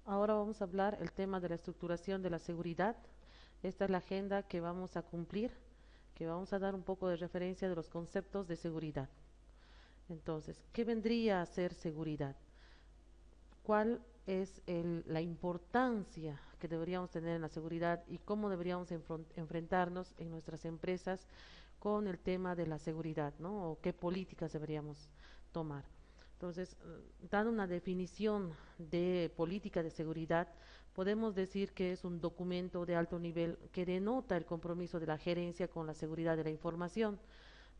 Ahora vamos a hablar el tema de la estructuración de la seguridad. Esta es la agenda que vamos a cumplir, que vamos a dar un poco de referencia de los conceptos de seguridad. Entonces, ¿qué vendría a ser seguridad? ¿Cuál es la importancia que deberíamos tener en la seguridad y cómo deberíamos enfrentarnos en nuestras empresas con el tema de la seguridad, ¿no? O qué políticas deberíamos tomar. Entonces, dando una definición de política de seguridad, podemos decir que es un documento de alto nivel que denota el compromiso de la gerencia con la seguridad de la información.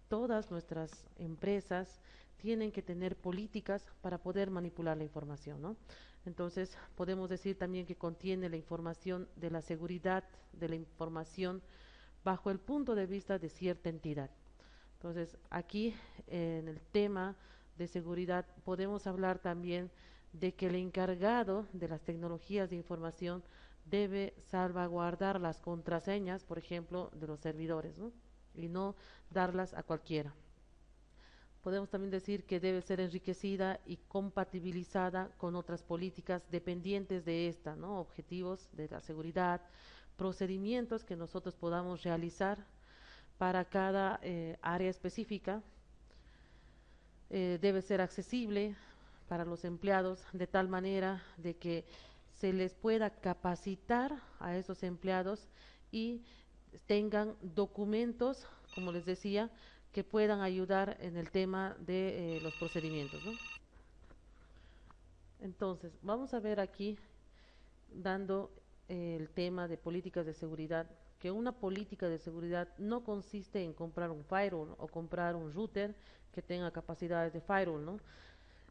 Todas nuestras empresas tienen que tener políticas para poder manipular la información, ¿no? Entonces, podemos decir también que contiene la información de la seguridad de la información bajo el punto de vista de cierta entidad. Entonces, aquí en el tema de seguridad podemos hablar también de que el encargado de las tecnologías de información debe salvaguardar las contraseñas, por ejemplo, de los servidores, ¿no? Y no darlas a cualquiera. Podemos también decir que debe ser enriquecida y compatibilizada con otras políticas dependientes de esta, ¿no? Objetivos de la seguridad, procedimientos que nosotros podamos realizar para cada área específica. Debe ser accesible para los empleados de tal manera de que se les pueda capacitar a esos empleados y tengan documentos, como les decía, que puedan ayudar en el tema de los procedimientos, ¿no? Entonces, vamos a ver aquí, dando el tema de políticas de seguridad, que una política de seguridad no consiste en comprar un firewall o comprar un router que tenga capacidades de firewall, ¿no?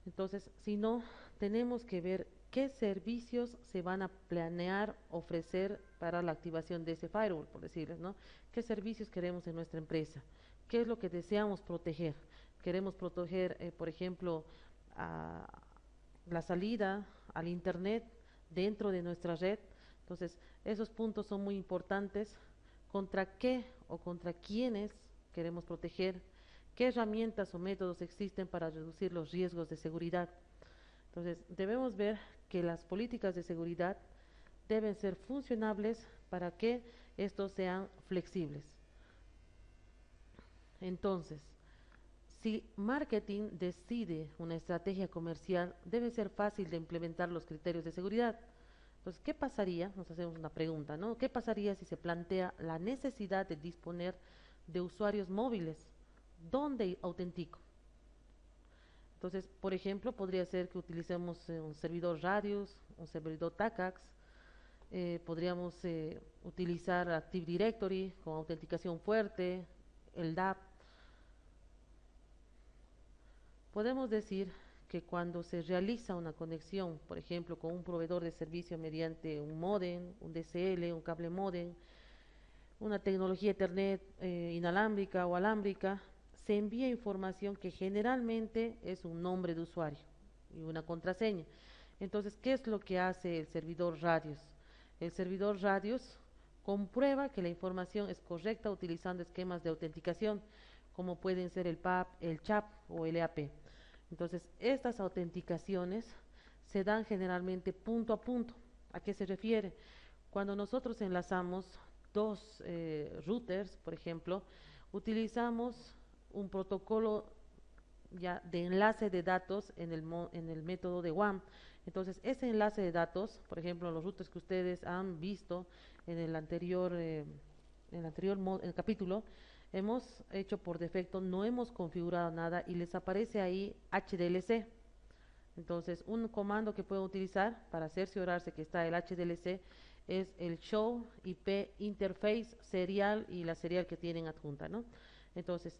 Entonces, si no, tenemos que ver qué servicios se van a planear ofrecer para la activación de ese firewall, por decirles, ¿no? ¿Qué servicios queremos en nuestra empresa? ¿Qué es lo que deseamos proteger? Queremos proteger, por ejemplo, a la salida al Internet dentro de nuestra red. Entonces, esos puntos son muy importantes. ¿Contra qué o contra quiénes queremos proteger? ¿Qué herramientas o métodos existen para reducir los riesgos de seguridad? Entonces, debemos ver que las políticas de seguridad deben ser funcionables para que estos sean flexibles. Entonces, si marketing decide una estrategia comercial, debe ser fácil de implementar los criterios de seguridad. Entonces, ¿qué pasaría? Nos hacemos una pregunta, ¿no? ¿Qué pasaría si se plantea la necesidad de disponer de usuarios móviles? ¿Dónde autentico? Entonces, por ejemplo, podría ser que utilicemos un servidor Radius, un servidor TACAX, podríamos utilizar Active Directory con autenticación fuerte, el DAP. Podemos decir que cuando se realiza una conexión, por ejemplo, con un proveedor de servicio mediante un modem, un DSL, un cable modem, una tecnología Ethernet inalámbrica o alámbrica, se envía información que generalmente es un nombre de usuario y una contraseña. Entonces, ¿qué es lo que hace el servidor Radius? El servidor Radius comprueba que la información es correcta utilizando esquemas de autenticación, como pueden ser el PAP, el CHAP o el EAP. Entonces, estas autenticaciones se dan generalmente punto a punto. ¿A qué se refiere? Cuando nosotros enlazamos dos routers, por ejemplo, utilizamos un protocolo ya de enlace de datos en el método de WAM. Entonces, ese enlace de datos, por ejemplo, los routers que ustedes han visto en el capítulo, hemos hecho por defecto, no hemos configurado nada y les aparece ahí HDLC. Entonces, un comando que pueden utilizar para cerciorarse que está el HDLC es el show IP interface serial y la serial que tienen adjunta, ¿no? Entonces,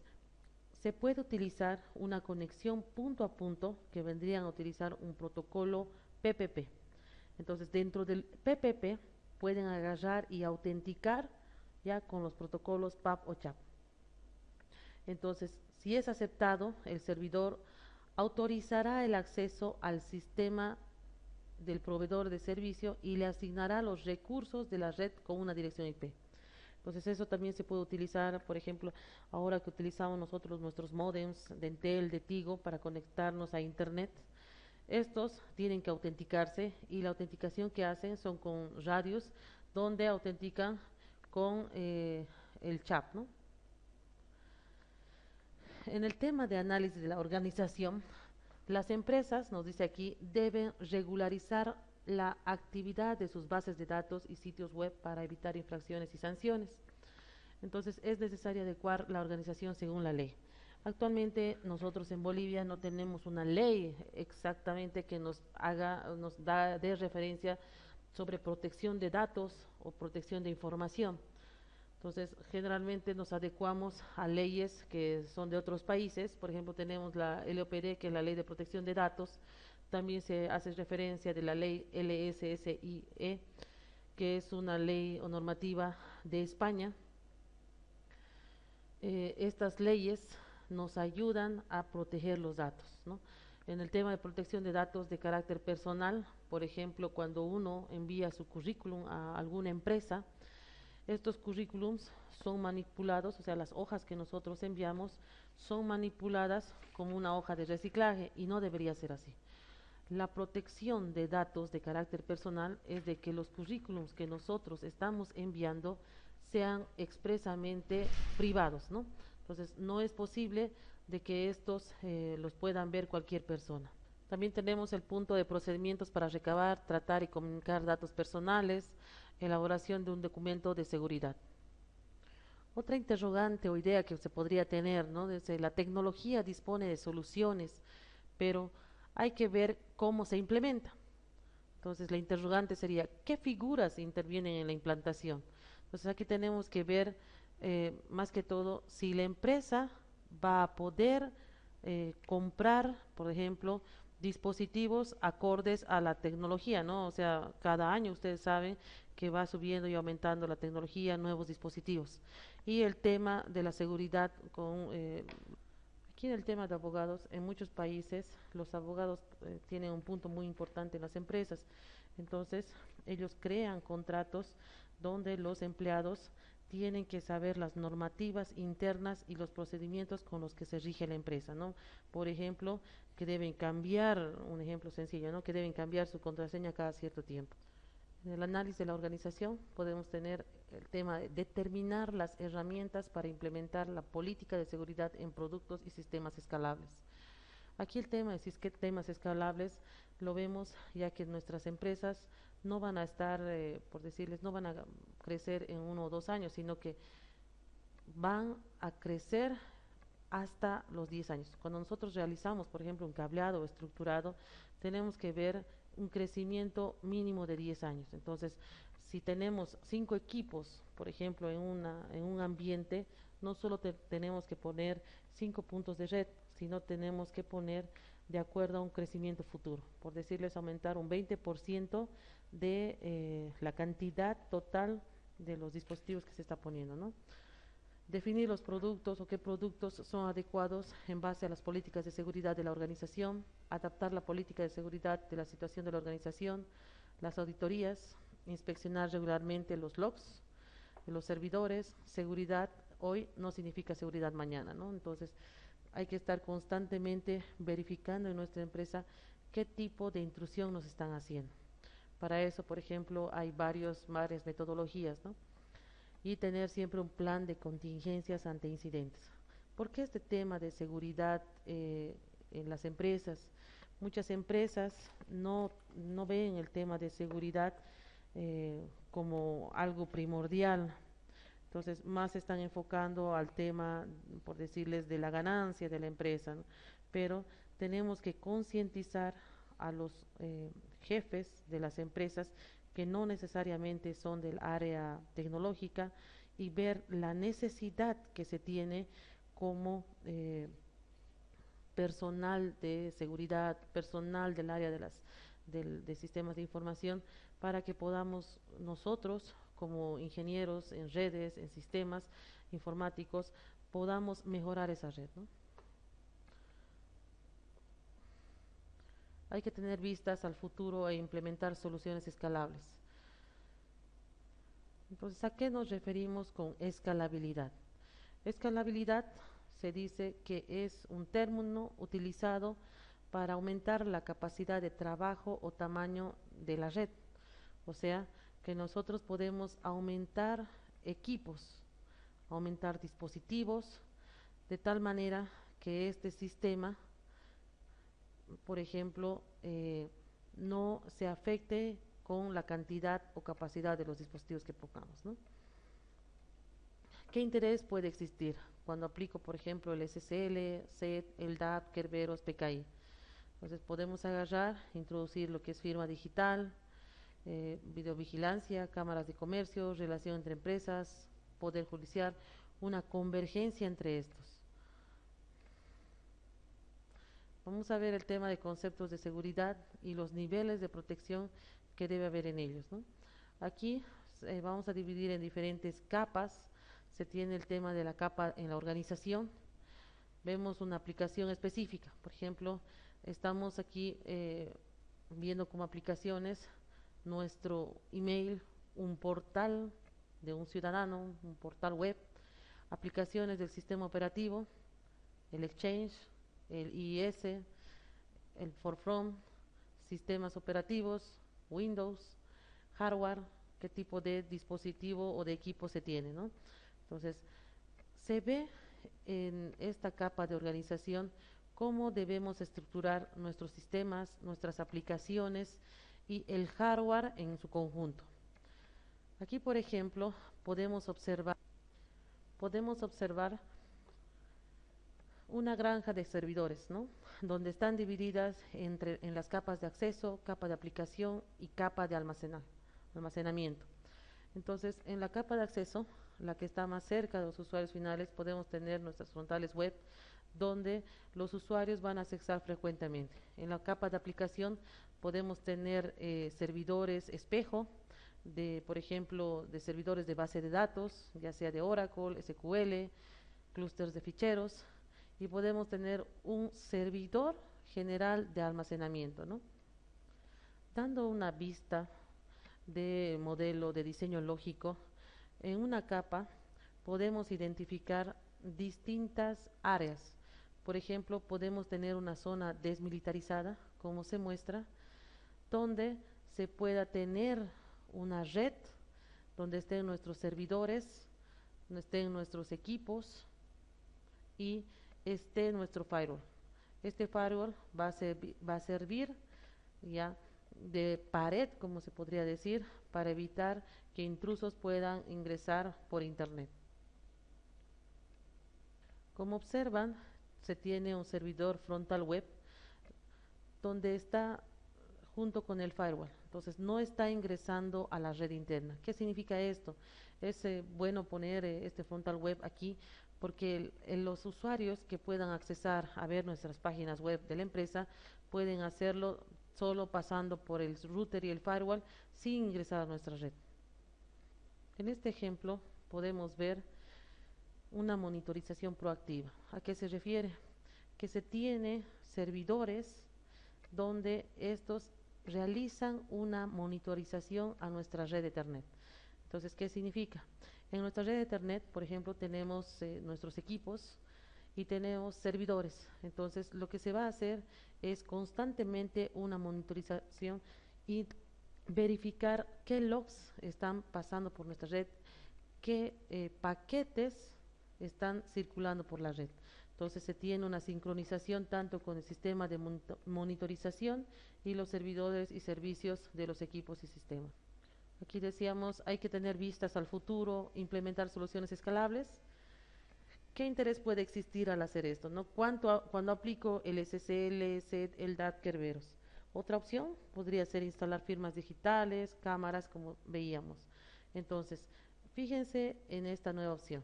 se puede utilizar una conexión punto a punto que vendrían a utilizar un protocolo PPP. Entonces, dentro del PPP pueden agarrar y autenticar ya con los protocolos PAP o CHAP. Entonces, si es aceptado, el servidor autorizará el acceso al sistema del proveedor de servicio y le asignará los recursos de la red con una dirección IP. Entonces eso también se puede utilizar, por ejemplo, ahora que utilizamos nosotros nuestros modems de Entel, de Tigo, para conectarnos a Internet. Estos tienen que autenticarse y la autenticación que hacen son con radios donde autentican con el chat, ¿no? En el tema de análisis de la organización, las empresas, nos dice aquí, deben regularizar la actividad de sus bases de datos y sitios web para evitar infracciones y sanciones. Entonces, es necesario adecuar la organización según la ley. Actualmente nosotros en Bolivia no tenemos una ley exactamente que nos da de referencia sobre protección de datos o protección de información. Entonces, generalmente nos adecuamos a leyes que son de otros países. Por ejemplo, tenemos la LOPD, que es la Ley de Protección de Datos. También se hace referencia de la ley LSSIE, que es una ley o normativa de España. Estas leyes nos ayudan a proteger los datos, ¿no? En el tema de protección de datos de carácter personal, por ejemplo, cuando uno envía su currículum a alguna empresa, estos currículums son manipulados, o sea, las hojas que nosotros enviamos son manipuladas como una hoja de reciclaje y no debería ser así. La protección de datos de carácter personal es de que los currículums que nosotros estamos enviando sean expresamente privados, ¿no? Entonces, no es posible de que estos los puedan ver cualquier persona. También tenemos el punto de procedimientos para recabar, tratar y comunicar datos personales, elaboración de un documento de seguridad. Otra interrogante o idea que se podría tener, ¿no? Desde la tecnología dispone de soluciones, pero hay que ver cómo se implementa. Entonces, la interrogante sería, ¿qué figuras intervienen en la implantación? Entonces, aquí tenemos que ver, más que todo, si la empresa va a poder comprar, por ejemplo, dispositivos acordes a la tecnología, ¿no? O sea, cada año ustedes saben que va subiendo y aumentando la tecnología, nuevos dispositivos. Y el tema de la seguridad con aquí en el tema de abogados, en muchos países los abogados tienen un punto muy importante en las empresas. Entonces, ellos crean contratos donde los empleados tienen que saber las normativas internas y los procedimientos con los que se rige la empresa, ¿no? Por ejemplo, que deben cambiar, un ejemplo sencillo, ¿no? Que deben cambiar su contraseña cada cierto tiempo. En el análisis de la organización podemos tener el tema de determinar las herramientas para implementar la política de seguridad en productos y sistemas escalables. Aquí el tema de sistemas escalables lo vemos ya que nuestras empresas no van a estar, por decirles, no van a crecer en 1 o 2 años, sino que van a crecer hasta los 10 años. Cuando nosotros realizamos, por ejemplo, un cableado estructurado, tenemos que ver un crecimiento mínimo de 10 años. Entonces, si tenemos 5 equipos, por ejemplo, en un ambiente, no solo tenemos que poner 5 puntos de red, sino tenemos que poner de acuerdo a un crecimiento futuro. Por decirles, aumentar un 20% de la cantidad total de los dispositivos que se está poniendo, ¿no? Definir los productos o qué productos son adecuados en base a las políticas de seguridad de la organización, adaptar la política de seguridad de la situación de la organización, las auditorías, inspeccionar regularmente los logs de los servidores. Seguridad hoy no significa seguridad mañana, ¿no? Entonces, hay que estar constantemente verificando en nuestra empresa qué tipo de intrusión nos están haciendo. Para eso, por ejemplo, hay varias metodologías, ¿no? Y tener siempre un plan de contingencias ante incidentes. ¿Por qué este tema de seguridad en las empresas? Muchas empresas no ven el tema de seguridad como algo primordial. Entonces, más se están enfocando al tema, por decirles, de la ganancia de la empresa, ¿no? Pero tenemos que concientizar a los jefes de las empresas que no necesariamente son del área tecnológica y ver la necesidad que se tiene como personal de seguridad, personal del área de sistemas de información, para que podamos nosotros, como ingenieros en redes, en sistemas informáticos, podamos mejorar esa red, ¿no? Hay que tener vistas al futuro e implementar soluciones escalables. Entonces, ¿a qué nos referimos con escalabilidad? Escalabilidad se dice que es un término utilizado para aumentar la capacidad de trabajo o tamaño de la red. O sea, que nosotros podemos aumentar equipos, aumentar dispositivos, de tal manera que este sistema, por ejemplo, no se afecte con la cantidad o capacidad de los dispositivos que pongamos, ¿no? ¿Qué interés puede existir cuando aplico, por ejemplo, el SSL, SET, el DAP, Kerberos, PKI? Entonces podemos agarrar, introducir lo que es firma digital, videovigilancia, cámaras de comercio, relación entre empresas, poder judicial, una convergencia entre estos. Vamos a ver el tema de conceptos de seguridad y los niveles de protección que debe haber en ellos, ¿no? Aquí vamos a dividir en diferentes capas. Se tiene el tema de la capa en la organización. Vemos una aplicación específica. Por ejemplo, estamos aquí viendo como aplicaciones nuestro email, un portal de un ciudadano, un portal web, aplicaciones del sistema operativo, el Exchange, el IIS, el Forefront, sistemas operativos, Windows, hardware, qué tipo de dispositivo o de equipo se tiene, ¿no? Entonces, se ve en esta capa de organización cómo debemos estructurar nuestros sistemas, nuestras aplicaciones y el hardware en su conjunto. Aquí, por ejemplo, podemos observar una granja de servidores, ¿no? Donde están divididas en las capas de acceso, capa de aplicación y capa de almacenamiento. Entonces, en la capa de acceso, la que está más cerca de los usuarios finales, podemos tener nuestras frontales web, donde los usuarios van a accesar frecuentemente. En la capa de aplicación podemos tener servidores espejo, por ejemplo, de servidores de base de datos, ya sea de Oracle, SQL, clústeres de ficheros, y podemos tener un servidor general de almacenamiento, ¿no? Dando una vista de modelo de diseño lógico, en una capa podemos identificar distintas áreas. Por ejemplo, podemos tener una zona desmilitarizada, como se muestra, donde se pueda tener una red, donde estén nuestros servidores, donde estén nuestros equipos y esté nuestro firewall. Este firewall va a servir ya de pared, como se podría decir, para evitar que intrusos puedan ingresar por internet. Como observan, se tiene un servidor frontal web donde está junto con el firewall. Entonces no está ingresando a la red interna. ¿Qué significa esto? Es bueno poner este frontal web aquí porque los usuarios que puedan accesar a ver nuestras páginas web de la empresa pueden hacerlo solo pasando por el router y el firewall sin ingresar a nuestra red. En este ejemplo podemos ver una monitorización proactiva. ¿A qué se refiere? Que se tiene servidores donde estos realizan una monitorización a nuestra red de Ethernet. Entonces, ¿qué significa? En nuestra red de Ethernet, por ejemplo, tenemos nuestros equipos y tenemos servidores. Entonces, lo que se va a hacer es constantemente una monitorización y verificar qué logs están pasando por nuestra red, qué paquetes están circulando por la red. Entonces se tiene una sincronización tanto con el sistema de monitorización y los servidores y servicios de los equipos y sistemas. Aquí decíamos, hay que tener vistas al futuro, implementar soluciones escalables. ¿Qué interés puede existir al hacer esto, no? Cuando aplico el SSL, SET, el DAT, Kerberos. Otra opción podría ser instalar firmas digitales, cámaras, como veíamos. Entonces, fíjense en esta nueva opción.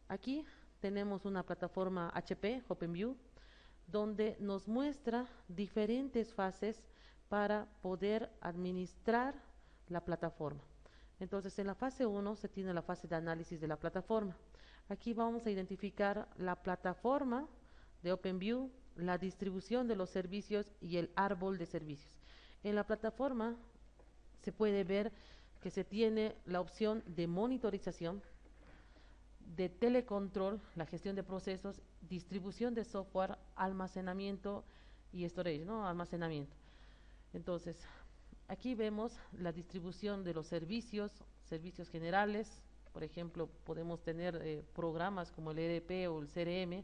Aquí tenemos una plataforma HP, OpenView, donde nos muestra diferentes fases para poder administrar la plataforma. Entonces, en la fase 1 se tiene la fase de análisis de la plataforma. Aquí vamos a identificar la plataforma de OpenView, la distribución de los servicios y el árbol de servicios. En la plataforma se puede ver que se tiene la opción de monitorización, de telecontrol, la gestión de procesos, distribución de software, almacenamiento y storage, ¿no? Almacenamiento. Entonces, aquí vemos la distribución de los servicios generales. Por ejemplo, podemos tener programas como el ERP o el CRM,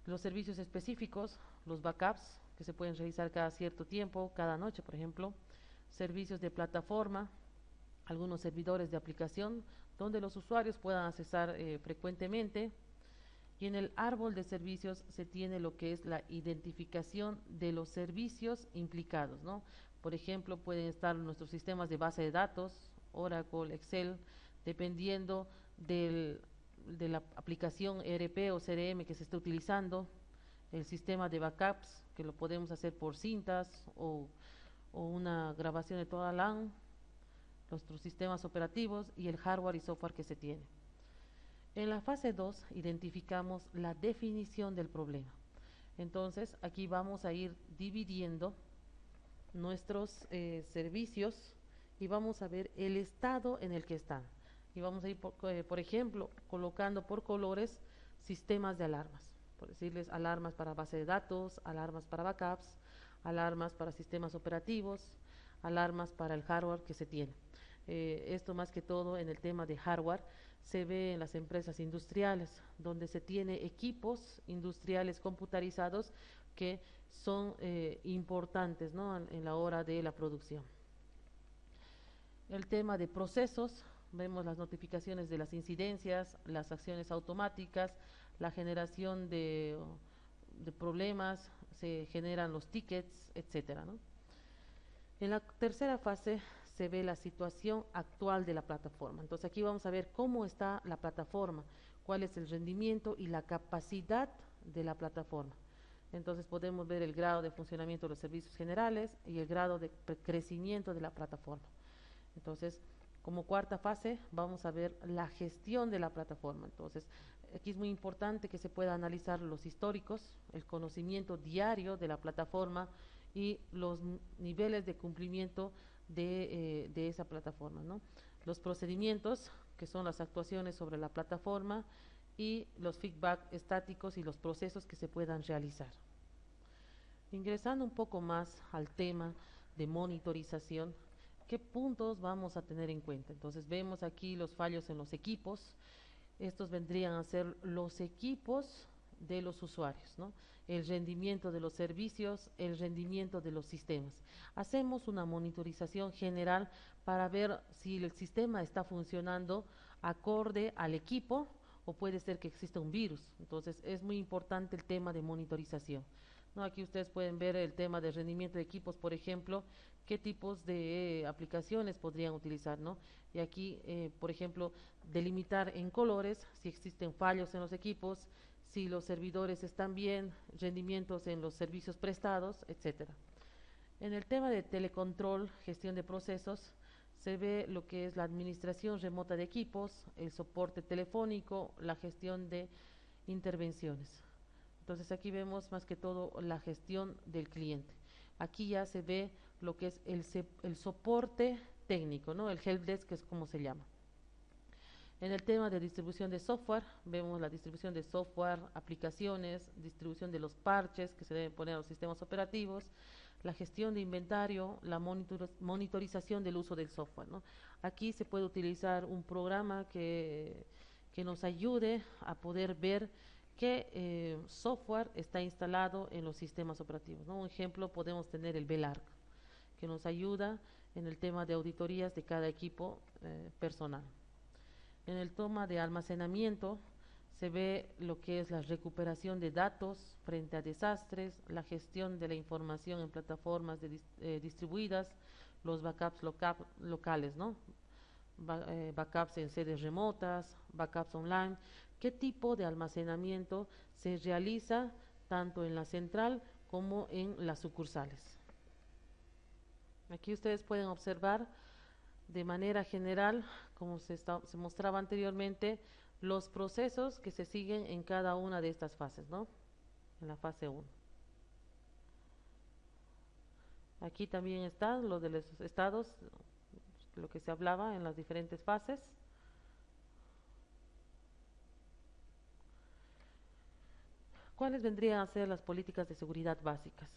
los servicios específicos, los backups que se pueden realizar cada cierto tiempo, cada noche, por ejemplo, servicios de plataforma, algunos servidores de aplicación donde los usuarios puedan accesar frecuentemente. Y en el árbol de servicios se tiene lo que es la identificación de los servicios implicados, ¿no? Por ejemplo, pueden estar nuestros sistemas de base de datos, Oracle, Excel, dependiendo de la aplicación ERP o CRM que se esté utilizando, el sistema de backups, que lo podemos hacer por cintas o una grabación de toda LAN, nuestros sistemas operativos y el hardware y software que se tiene. En la fase 2 identificamos la definición del problema. Entonces, aquí vamos a ir dividiendo nuestros servicios y vamos a ver el estado en el que están. Y vamos a ir, por ejemplo, colocando por colores sistemas de alarmas. Por decirles, alarmas para base de datos, alarmas para backups, alarmas para sistemas operativos, alarmas para el hardware que se tiene. Esto más que todo en el tema de hardware se ve en las empresas industriales, donde se tiene equipos industriales computarizados que son importantes, ¿no? En la hora de la producción. El tema de procesos, vemos las notificaciones de las incidencias, las acciones automáticas, la generación de problemas, se generan los tickets, etcétera, ¿no? En la tercera fase se ve la situación actual de la plataforma. Entonces aquí vamos a ver cómo está la plataforma, cuál es el rendimiento y la capacidad de la plataforma. Entonces podemos ver el grado de funcionamiento de los servicios generales y el grado de crecimiento de la plataforma. Entonces, como cuarta fase, vamos a ver la gestión de la plataforma. Entonces, aquí es muy importante que se pueda analizar los históricos, el conocimiento diario de la plataforma y los niveles de cumplimiento de esa plataforma, ¿no? Los procedimientos, que son las actuaciones sobre la plataforma, y los feedback estáticos y los procesos que se puedan realizar. Ingresando un poco más al tema de monitorización, ¿qué puntos vamos a tener en cuenta? Entonces vemos aquí los fallos en los equipos. Estos vendrían a ser los equipos de los usuarios, ¿no? El rendimiento de los servicios, el rendimiento de los sistemas. Hacemos una monitorización general para ver si el sistema está funcionando acorde al equipo o puede ser que exista un virus. Entonces es muy importante el tema de monitorización, ¿no? Aquí ustedes pueden ver el tema de rendimiento de equipos, por ejemplo, qué tipos de aplicaciones podrían utilizar, ¿no? Y aquí, por ejemplo, delimitar en colores si existen fallos en los equipos, si los servidores están bien, rendimientos en los servicios prestados, etcétera. En el tema de telecontrol, gestión de procesos, se ve lo que es la administración remota de equipos, el soporte telefónico, la gestión de intervenciones. Entonces aquí vemos más que todo la gestión del cliente. Aquí ya se ve lo que es el soporte técnico, ¿no? El helpdesk, que es como se llama. En el tema de distribución de software, vemos la distribución de software, aplicaciones, distribución de los parches que se deben poner a los sistemas operativos, la gestión de inventario, la monitorización del uso del software, ¿no? Aquí se puede utilizar un programa que nos ayude a poder ver qué software está instalado en los sistemas operativos, ¿no? Un ejemplo, podemos tener el Belarc, que nos ayuda en el tema de auditorías de cada equipo personal. En el toma de almacenamiento se ve lo que es la recuperación de datos frente a desastres, la gestión de la información en plataformas distribuidas, los backups locales, ¿no? Backups en sedes remotas, backups online. ¿Qué tipo de almacenamiento se realiza tanto en la central como en las sucursales? Aquí ustedes pueden observar de manera general, como se mostraba anteriormente, los procesos que se siguen en cada una de estas fases, ¿no? En la fase 1. Aquí también están los de los estados, lo que se hablaba en las diferentes fases. ¿Cuáles vendrían a ser las políticas de seguridad básicas?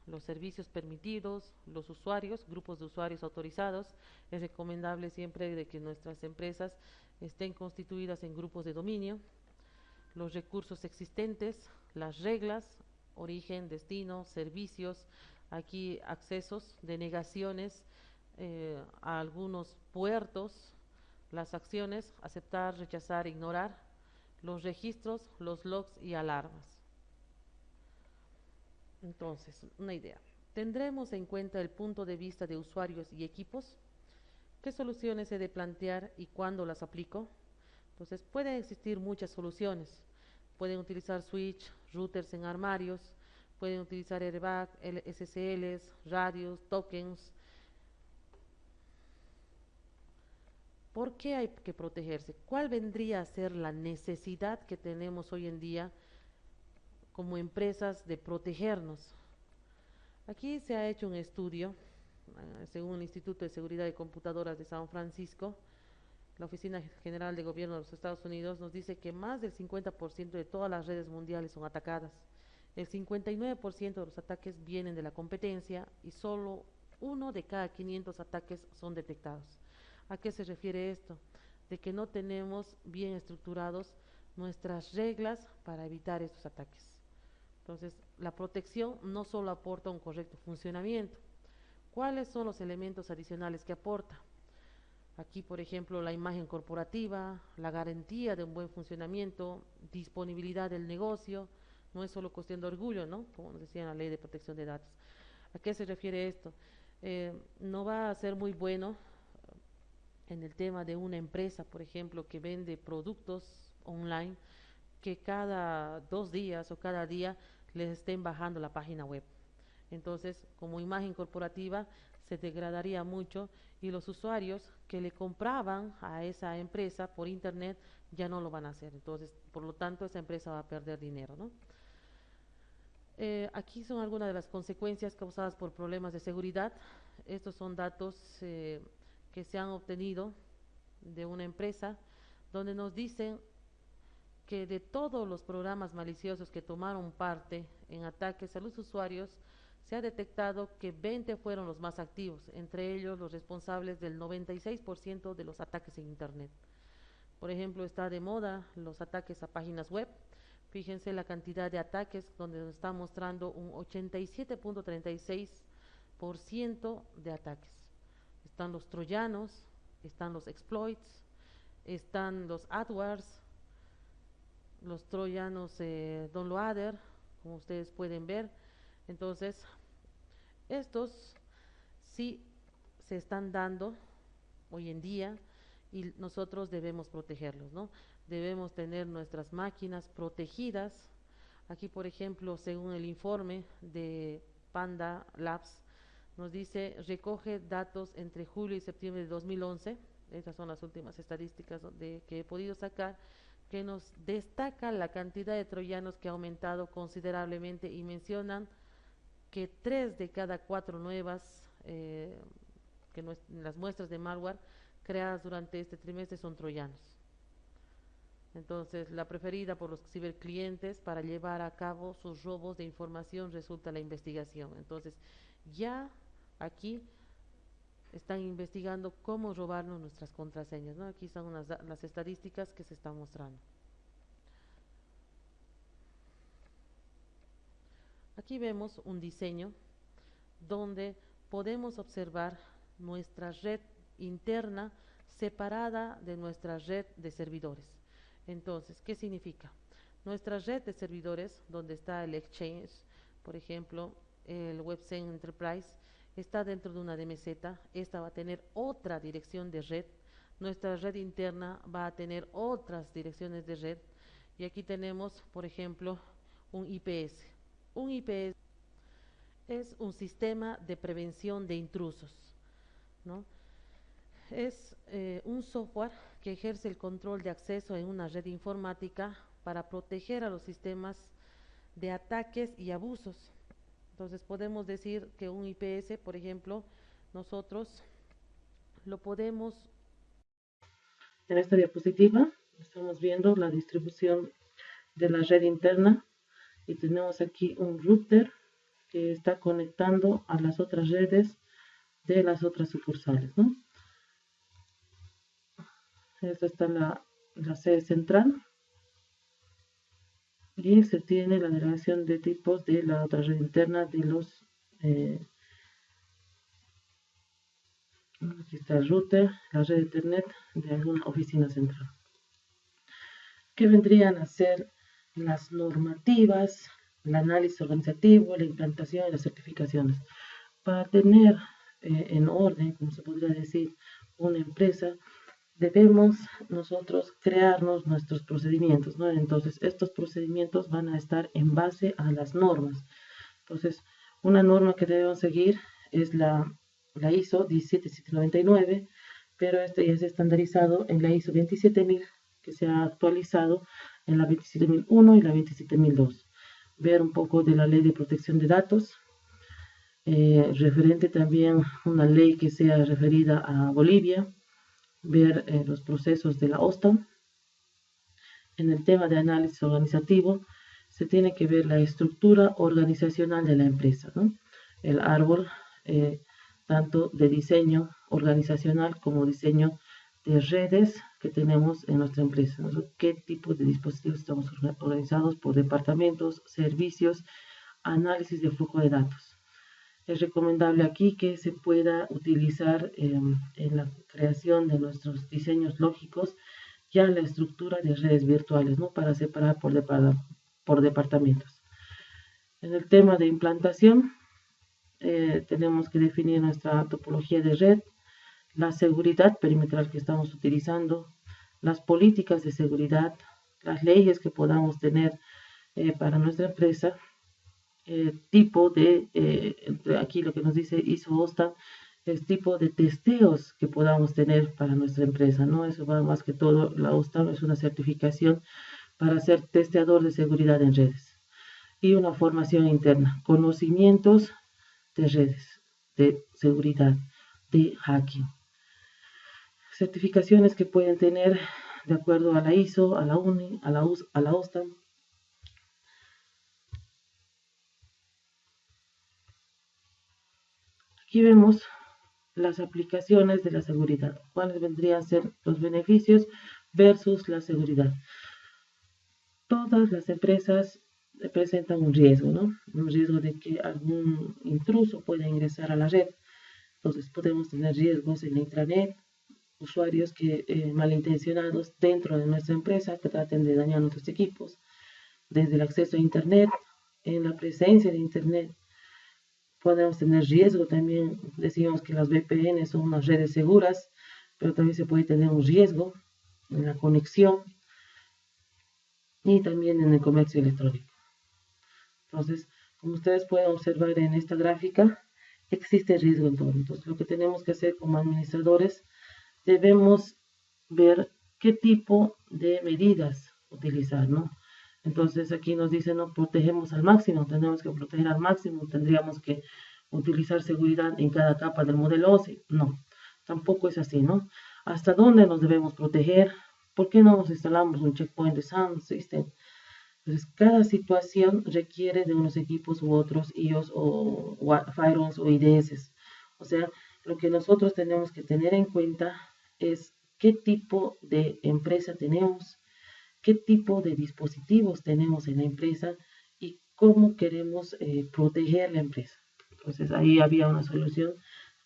Los servicios permitidos, los usuarios, grupos de usuarios autorizados. Es recomendable siempre de que nuestras empresas estén constituidas en grupos de dominio. Los recursos existentes, las reglas, origen, destino, servicios, aquí accesos, denegaciones a algunos puertos, las acciones, aceptar, rechazar, ignorar, los registros, los logs y alarmas. Entonces, una idea. ¿Tendremos en cuenta el punto de vista de usuarios y equipos? ¿Qué soluciones he de plantear y cuándo las aplico? Entonces, pueden existir muchas soluciones. Pueden utilizar switch, routers en armarios, pueden utilizar airbag, SSLs, radios, tokens. ¿Por qué hay que protegerse? ¿Cuál vendría a ser la necesidad que tenemos hoy en día como empresas de protegernos? Aquí se ha hecho un estudio, según el Instituto de Seguridad de Computadoras de San Francisco. La Oficina General de Gobierno de los Estados Unidos nos dice que más del 50% de todas las redes mundiales son atacadas. El 59% de los ataques vienen de la competencia y solo uno de cada 500 ataques son detectados. ¿A qué se refiere esto? De que no tenemos bien estructurados nuestras reglas para evitar estos ataques. Entonces, la protección no solo aporta un correcto funcionamiento. ¿Cuáles son los elementos adicionales que aporta? Aquí, por ejemplo, la imagen corporativa, la garantía de un buen funcionamiento, disponibilidad del negocio, no es solo cuestión de orgullo, ¿no? Como nos decía en la ley de protección de datos. ¿A qué se refiere esto? No va a ser muy bueno en el tema de una empresa, por ejemplo, que vende productos online, que cada 2 días o cada día les estén bajando la página web. Entonces, como imagen corporativa, se degradaría mucho y los usuarios que le compraban a esa empresa por internet ya no lo van a hacer. Entonces, por lo tanto, esa empresa va a perder dinero, ¿no? Aquí son algunas de las consecuencias causadas por problemas de seguridad. Estos son datos que se han obtenido de una empresa donde nos dicen que de todos los programas maliciosos que tomaron parte en ataques a los usuarios, se ha detectado que 20 fueron los más activos, entre ellos los responsables del 96% de los ataques en Internet. Por ejemplo, está de moda los ataques a páginas web. Fíjense la cantidad de ataques donde nos está mostrando un 87.36% de ataques. Están los troyanos, están los exploits, están los adwares, los troyanos downloader, como ustedes pueden ver. Entonces, estos sí se están dando hoy en día y nosotros debemos protegerlos, ¿no? Debemos tener nuestras máquinas protegidas. Aquí, por ejemplo, según el informe de Panda Labs, nos dice, recoge datos entre julio y septiembre de 2011, estas son las últimas estadísticas que he podido sacar, que nos destaca la cantidad de troyanos que ha aumentado considerablemente y mencionan que 3 de cada 4 nuevas, que no es, las muestras de malware creadas durante este trimestre son troyanos. Entonces, la preferida por los ciberclientes para llevar a cabo sus robos de información resulta la investigación. Entonces, ya aquí están investigando cómo robarnos nuestras contraseñas, ¿no? Aquí están las estadísticas que se están mostrando. Aquí vemos un diseño donde podemos observar nuestra red interna separada de nuestra red de servidores. Entonces, ¿qué significa? Nuestra red de servidores, donde está el Exchange, por ejemplo, el WebSen Enterprise, está dentro de una DMZ. Esta va a tener otra dirección de red. Nuestra red interna va a tener otras direcciones de red. Y aquí tenemos, por ejemplo, un IPS. Un IPS es un sistema de prevención de intrusos, ¿no? Es un software que ejerce el control de acceso en una red informática para proteger a los sistemas de ataques y abusos. Entonces podemos decir que un IPS, por ejemplo, nosotros lo podemos... En esta diapositiva estamos viendo la distribución de la red interna y tenemos aquí un router que está conectando a las otras redes de las otras sucursales, ¿no? Esta está la sede central y se tiene la delegación de tipos de la otra red interna de los aquí está el router, la red de internet de alguna oficina central. ¿Qué vendrían a ser las normativas, el análisis organizativo, la implantación y las certificaciones? Para tener en orden, como se podría decir, una empresa, debemos nosotros crearnos nuestros procedimientos, ¿no? Entonces, estos procedimientos van a estar en base a las normas. Entonces, una norma que debemos seguir es la ISO 17799, pero este ya es estandarizado en la ISO 27000, que se ha actualizado en la 27001 y la 27002. Ver un poco de la ley de protección de datos, referente también una ley que sea referida a Bolivia, ver los procesos de la OSTAM. En el tema de análisis organizativo, se tiene que ver la estructura organizacional de la empresa, ¿no? El árbol, tanto de diseño organizacional como diseño de redes que tenemos en nuestra empresa, ¿no? ¿Qué tipo de dispositivos estamos organizados por departamentos, servicios, análisis de flujo de datos? Es recomendable aquí que se pueda utilizar en la creación de nuestros diseños lógicos ya la estructura de redes virtuales, ¿no? Para separar por departamentos. En el tema de implantación, tenemos que definir nuestra topología de red, la seguridad perimetral que estamos utilizando, las políticas de seguridad, las leyes que podamos tener para nuestra empresa, tipo de, aquí lo que nos dice ISO OSTA, es tipo de testeos que podamos tener para nuestra empresa, ¿no? Eso va más que todo, la OSTA es una certificación para ser testeador de seguridad en redes. Y una formación interna, conocimientos de redes, de seguridad, de hacking. Certificaciones que pueden tener de acuerdo a la ISO, a la UNI, a la OSTA. Aquí vemos las aplicaciones de la seguridad, cuáles vendrían a ser los beneficios versus la seguridad. Todas las empresas presentan un riesgo, ¿no? Un riesgo de que algún intruso pueda ingresar a la red. Entonces podemos tener riesgos en la intranet, usuarios que malintencionados dentro de nuestra empresa que traten de dañar nuestros equipos, desde el acceso a internet, en la presencia de internet. Podemos tener riesgo también, decimos que las VPN son unas redes seguras, pero también se puede tener un riesgo en la conexión y también en el comercio electrónico. Entonces, como ustedes pueden observar en esta gráfica, existe riesgo en todo. Entonces, lo que tenemos que hacer como administradores, debemos ver qué tipo de medidas utilizar, ¿no? Entonces, aquí nos dice, no, protegemos al máximo, tenemos que proteger al máximo, tendríamos que utilizar seguridad en cada capa del modelo OSI. No, tampoco es así, ¿no? ¿Hasta dónde nos debemos proteger? ¿Por qué no nos instalamos un checkpoint de Sound System? Entonces, cada situación requiere de unos equipos u otros IOS o firewalls o IDS. O sea, lo que nosotros tenemos que tener en cuenta es qué tipo de empresa tenemos, qué tipo de dispositivos tenemos en la empresa y cómo queremos proteger la empresa. Entonces, ahí había una solución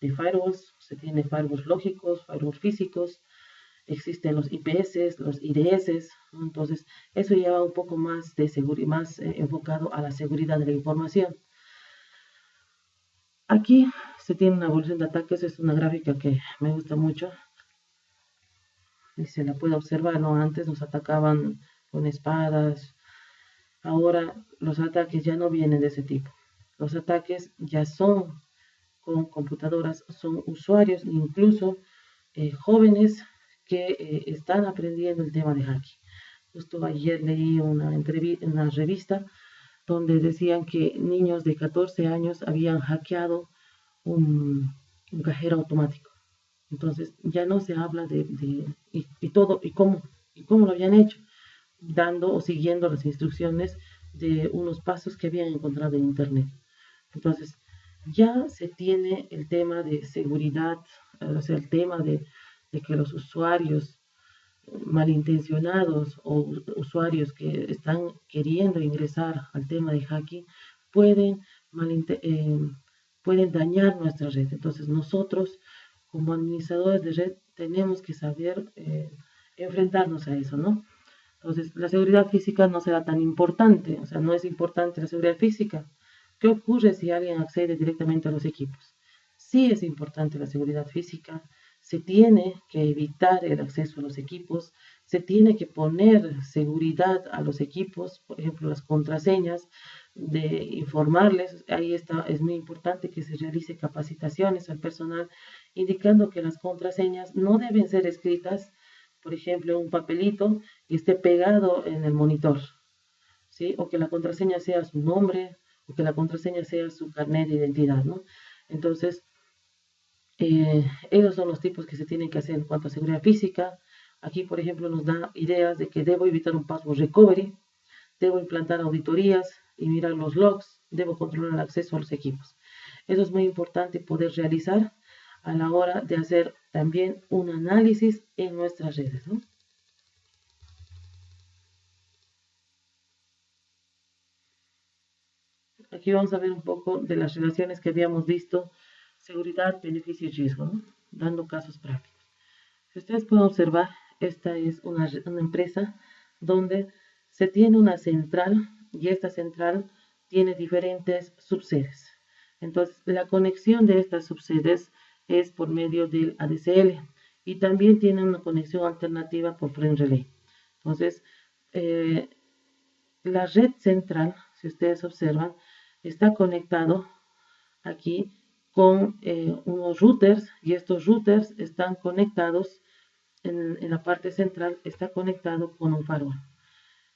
de firewalls, se tiene firewalls lógicos, firewalls físicos, existen los IPS, los IDS, ¿no? Entonces eso lleva un poco más de seguridad, más enfocado a la seguridad de la información. Aquí se tiene una evolución de ataques, es una gráfica que me gusta mucho y se la puede observar, ¿no? Antes nos atacaban con espadas, ahora los ataques ya no vienen de ese tipo. Los ataques ya son con computadoras, son usuarios, incluso jóvenes que están aprendiendo el tema de hacking. Justo ayer leí una revista donde decían que niños de 14 años habían hackeado un cajero automático. Entonces ya no se habla y todo, y cómo lo habían hecho, dando o siguiendo las instrucciones de unos pasos que habían encontrado en internet. Entonces, ya se tiene el tema de seguridad, o sea, el tema de que los usuarios malintencionados o usuarios que están queriendo ingresar al tema de hacking pueden, pueden dañar nuestra red. Entonces nosotros como administradores de red tenemos que saber enfrentarnos a eso, ¿no? Entonces la seguridad física no será tan importante, o sea, no es importante la seguridad física. ¿Qué ocurre si alguien accede directamente a los equipos? Sí es importante la seguridad física, se tiene que evitar el acceso a los equipos, se tiene que poner seguridad a los equipos, por ejemplo, las contraseñas, de informarles, ahí está, es muy importante que se realice capacitaciones al personal, indicando que las contraseñas no deben ser escritas, por ejemplo, en un papelito y esté pegado en el monitor, ¿sí? O que la contraseña sea su nombre, o que la contraseña sea su carnet de identidad, ¿no? Entonces, esos son los tipos que se tienen que hacer en cuanto a seguridad física. Aquí, por ejemplo, nos da ideas de que debo evitar un password recovery, debo implantar auditorías y mirar los logs, debo controlar el acceso a los equipos. Eso es muy importante poder realizar a la hora de hacer también un análisis en nuestras redes, ¿no? Aquí vamos a ver un poco de las relaciones que habíamos visto, seguridad, beneficio y riesgo, ¿no? Dando casos prácticos. Si ustedes pueden observar, esta es una empresa donde se tiene una central y esta central tiene diferentes subsedes. Entonces, la conexión de estas subsedes es por medio del ADSL y también tiene una conexión alternativa por Friend Relay. Entonces, eh, la red central, si ustedes observan, está conectado aquí con unos routers y estos routers están conectados en la parte central, está conectado con un firewall.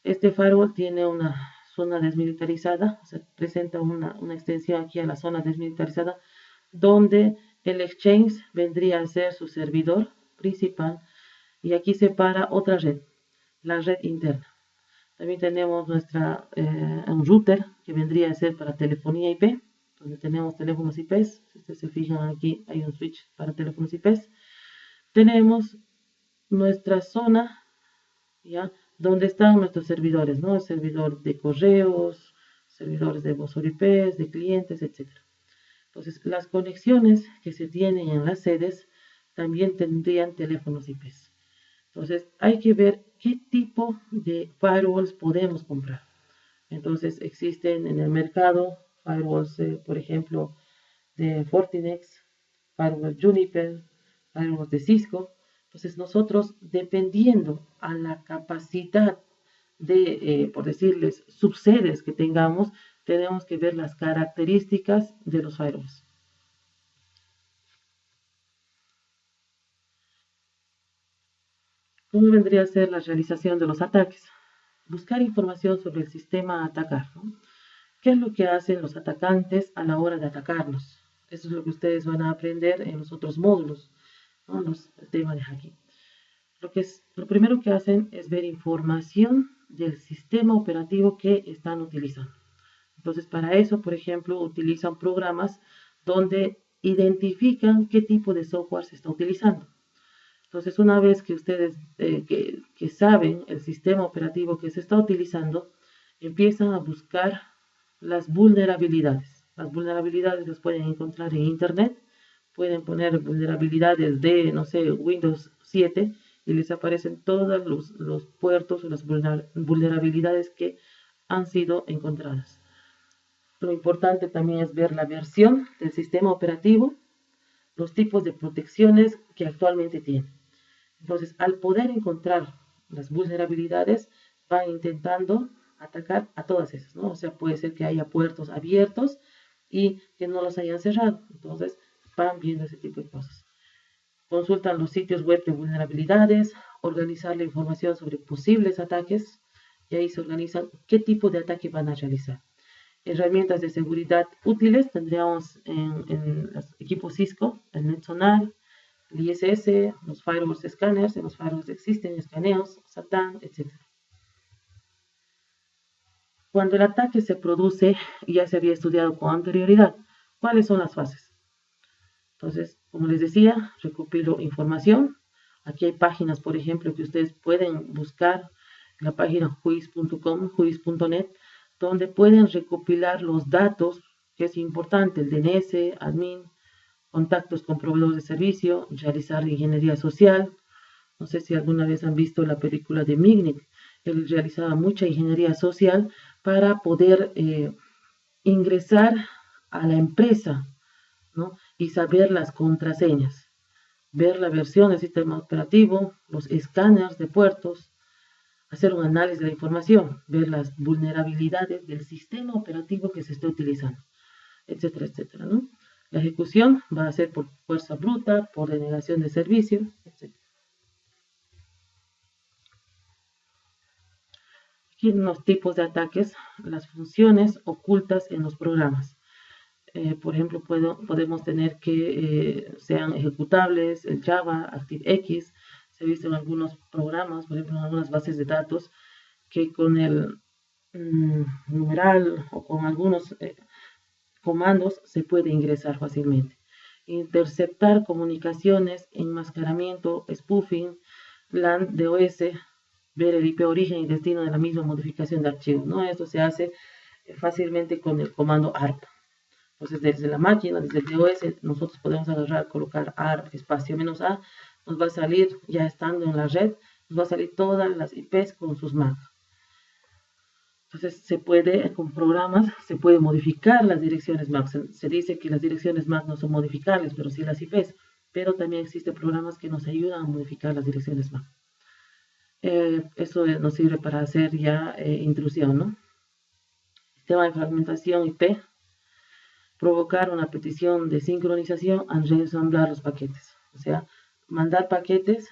Este firewall tiene una zona desmilitarizada, o sea, presenta una extensión aquí a la zona desmilitarizada, donde el exchange vendría a ser su servidor principal y aquí separa otra red, la red interna. También tenemos un router que vendría a ser para telefonía IP, donde tenemos teléfonos IPs. Si ustedes se fijan aquí hay un switch para teléfonos IPs. Tenemos nuestra zona, ¿ya? Donde están nuestros servidores, ¿no? El servidor de correos, servidores de voz over IPs, de clientes, etcétera. Entonces, las conexiones que se tienen en las sedes también tendrían teléfonos IPs. Entonces, hay que ver qué tipo de firewalls podemos comprar. Entonces, existen en el mercado firewalls, por ejemplo, de Fortinet, firewall Juniper, firewalls de Cisco. Entonces, nosotros, dependiendo a la capacidad de, por decirles, subsedes que tengamos, tenemos que ver las características de los firewalls. ¿Cómo vendría a ser la realización de los ataques? Buscar información sobre el sistema a atacar, ¿no? ¿Qué es lo que hacen los atacantes a la hora de atacarnos? Eso es lo que ustedes van a aprender en los otros módulos, ¿no? El tema de hacking. Lo primero que hacen es ver información del sistema operativo que están utilizando. Entonces, para eso, por ejemplo, utilizan programas donde identifican qué tipo de software se está utilizando. Entonces, una vez que ustedes que saben el sistema operativo que se está utilizando, empiezan a buscar las vulnerabilidades. Las vulnerabilidades las pueden encontrar en Internet. Pueden poner vulnerabilidades de, no sé, Windows 7 y les aparecen todos los puertos o las vulnerabilidades que han sido encontradas. Lo importante también es ver la versión del sistema operativo, los tipos de protecciones que actualmente tiene. Entonces, al poder encontrar las vulnerabilidades, van intentando atacar a todas esas, ¿no? O sea, puede ser que haya puertos abiertos y que no los hayan cerrado. Entonces, van viendo ese tipo de cosas. Consultan los sitios web de vulnerabilidades, organizar la información sobre posibles ataques y ahí se organizan qué tipo de ataque van a realizar. Herramientas de seguridad útiles tendríamos en los equipos Cisco, el NetSonar, el ISS, los firewalls scanners, en los firewalls existen escaneos, SATAN, etc. Cuando el ataque se produce, ya se había estudiado con anterioridad, ¿cuáles son las fases? Entonces, como les decía, recopilo información. Aquí hay páginas, por ejemplo, que ustedes pueden buscar, la página juiz.com, juiz.net, donde pueden recopilar los datos, que es importante, el DNS, admin, contactos con proveedores de servicio, realizar ingeniería social. No sé si alguna vez han visto la película de Mitnick. Él realizaba mucha ingeniería social para poder ingresar a la empresa, ¿no? Y saber las contraseñas, ver la versión del sistema operativo, los escáneres de puertos, hacer un análisis de la información, ver las vulnerabilidades del sistema operativo que se esté utilizando, etcétera, etcétera, ¿no? La ejecución va a ser por fuerza bruta, por denegación de servicio, etcétera. Aquí los tipos de ataques, las funciones ocultas en los programas. Por ejemplo, podemos tener que sean ejecutables, el Java, ActiveX. Se ha visto en algunos programas, por ejemplo, en algunas bases de datos, que con el numeral o con algunos comandos se puede ingresar fácilmente. Interceptar comunicaciones, enmascaramiento, spoofing, LAN, DOS, ver el IP origen y destino de la misma modificación de archivos, ¿no? Esto se hace fácilmente con el comando ARP. Entonces, desde la máquina, desde el DOS, nosotros podemos agarrar, colocar ARP espacio "-a", nos va a salir, ya estando en la red, nos va a salir todas las IPs con sus MAC. Entonces, se puede, con programas, se puede modificar las direcciones MAC. Se dice que las direcciones MAC no son modificables, pero sí las IPs. Pero también existen programas que nos ayudan a modificar las direcciones MAC. Eso nos sirve para hacer ya intrusión, ¿no? Sistema de fragmentación IP. Provocar una petición de sincronización al reensamblar los paquetes. O sea, mandar paquetes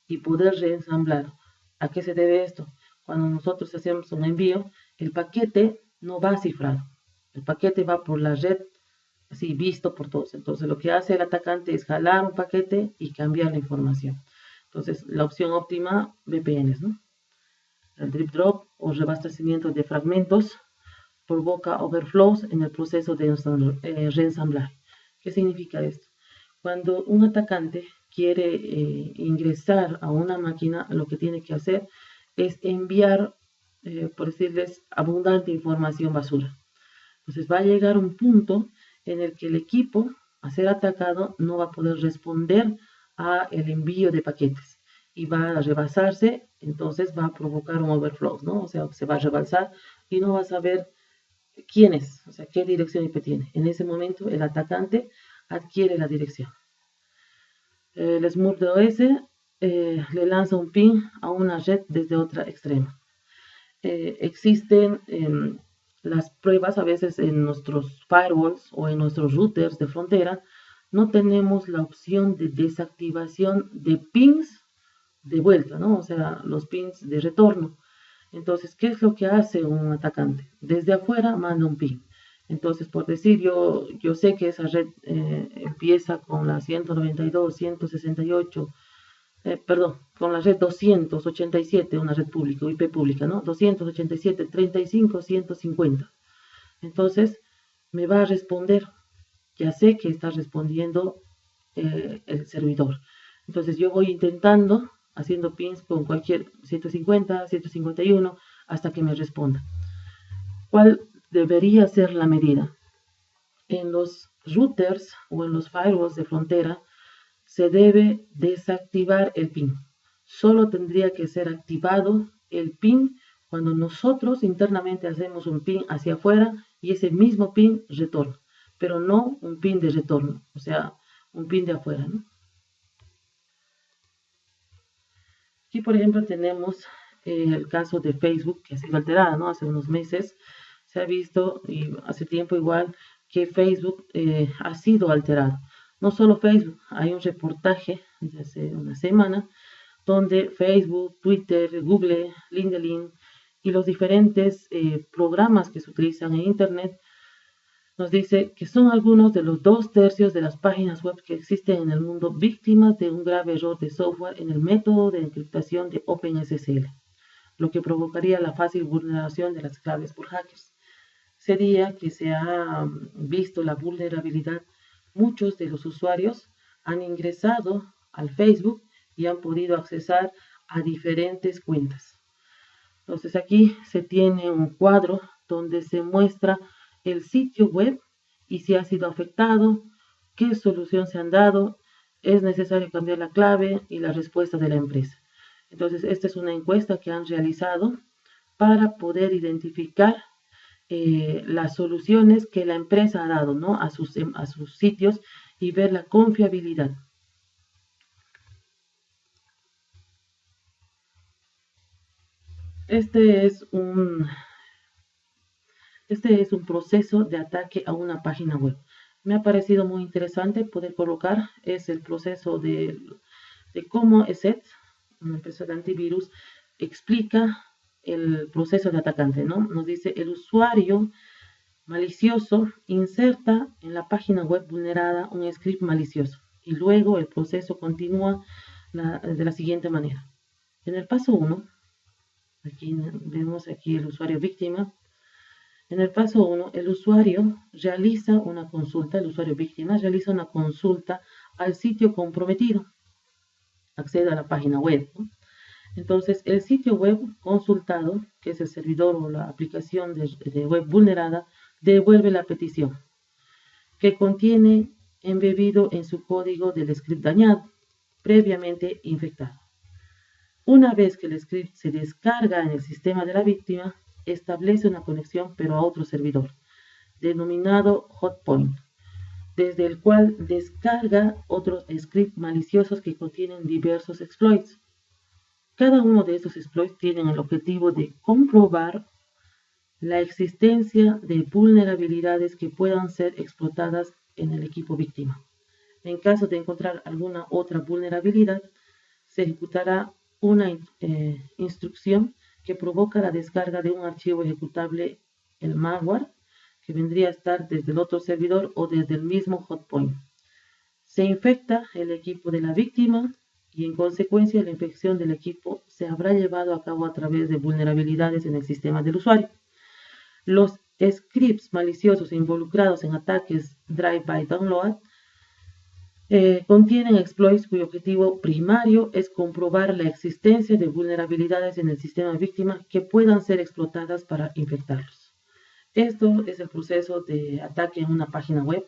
y poder reensamblar. ¿A qué se debe esto? Cuando nosotros hacemos un envío, el paquete no va cifrado. El paquete va por la red, así visto por todos. Entonces, lo que hace el atacante es jalar un paquete y cambiar la información. Entonces, la opción óptima, VPNs, ¿no? El drip drop o reabastecimiento de fragmentos provoca overflows en el proceso de reensamblaje. ¿Qué significa esto? Cuando un atacante quiere ingresar a una máquina, lo que tiene que hacer es enviar, por decirles, abundante información basura. Entonces va a llegar un punto en el que el equipo, a ser atacado, no va a poder responder a el envío de paquetes y va a rebasarse, entonces va a provocar un overflow, ¿no? O sea, se va a rebalsar y no va a saber quién es, o sea, qué dirección IP tiene. En ese momento, el atacante adquiere la dirección. El Smurf de OS le lanza un ping a una red desde otra extrema. Existen las pruebas a veces en nuestros firewalls o en nuestros routers de frontera. No tenemos la opción de desactivación de pings de vuelta, ¿no? O sea, los pings de retorno. Entonces, ¿qué es lo que hace un atacante? Desde afuera manda un ping. Entonces, por decir, yo sé que esa red empieza con la 192, 168, perdón, con la red 287, una red pública, IP pública, ¿no? 287, 35, 150. Entonces, me va a responder. Ya sé que está respondiendo el servidor. Entonces, yo voy intentando, haciendo pings con cualquier 150, 151, hasta que me responda. ¿Cuál debería ser la medida? En los routers o en los firewalls de frontera se debe desactivar el ping. Solo tendría que ser activado el ping cuando nosotros internamente hacemos un ping hacia afuera y ese mismo ping retorna, pero no un ping de retorno, o sea, un ping de afuera, ¿no? Aquí, por ejemplo, tenemos el caso de Facebook, que ha sido alterada, ¿no? Hace unos meses se ha visto, y hace tiempo igual, que Facebook ha sido alterado. No solo Facebook, hay un reportaje de hace una semana donde Facebook, Twitter, Google, LinkedIn y los diferentes programas que se utilizan en Internet nos dice que son algunos de los 2/3 de las páginas web que existen en el mundo víctimas de un grave error de software en el método de encriptación de OpenSSL. lo que provocaría la fácil vulneración de las claves por hackers. Sería que se ha visto la vulnerabilidad. Muchos de los usuarios han ingresado al Facebook y han podido accesar a diferentes cuentas. Entonces aquí se tiene un cuadro donde se muestra el sitio web y si ha sido afectado, qué solución se han dado, es necesario cambiar la clave y la respuesta de la empresa. Entonces esta es una encuesta que han realizado para poder identificar las soluciones que la empresa ha dado, ¿no?, a sus sitios y ver la confiabilidad. Este es un proceso de ataque a una página web. Me ha parecido muy interesante poder colocar, es el proceso de cómo ESET, una empresa de antivirus, explica el proceso de atacante, ¿no? Nos dice, el usuario malicioso inserta en la página web vulnerada un script malicioso y luego el proceso continúa de la siguiente manera. En el paso 1, aquí vemos aquí el usuario víctima. En el paso 1, el usuario realiza una consulta, el usuario víctima realiza una consulta al sitio comprometido. Accede a la página web, ¿no? Entonces, el sitio web consultado, que es el servidor o la aplicación de web vulnerada, devuelve la petición, que contiene embebido en su código del script dañado, previamente infectado. Una vez que el script se descarga en el sistema de la víctima, establece una conexión pero a otro servidor, denominado hotpoint, desde el cual descarga otros scripts maliciosos que contienen diversos exploits. Cada uno de estos exploits tienen el objetivo de comprobar la existencia de vulnerabilidades que puedan ser explotadas en el equipo víctima. En caso de encontrar alguna otra vulnerabilidad, se ejecutará una instrucción que provoca la descarga de un archivo ejecutable, el malware, que vendría a estar desde el otro servidor o desde el mismo hotpoint. Se infecta el equipo de la víctima y en consecuencia la infección del equipo se habrá llevado a cabo a través de vulnerabilidades en el sistema del usuario. Los scripts maliciosos involucrados en ataques drive-by download contienen exploits cuyo objetivo primario es comprobar la existencia de vulnerabilidades en el sistema víctima que puedan ser explotadas para infectarlos. Esto es el proceso de ataque en una página web.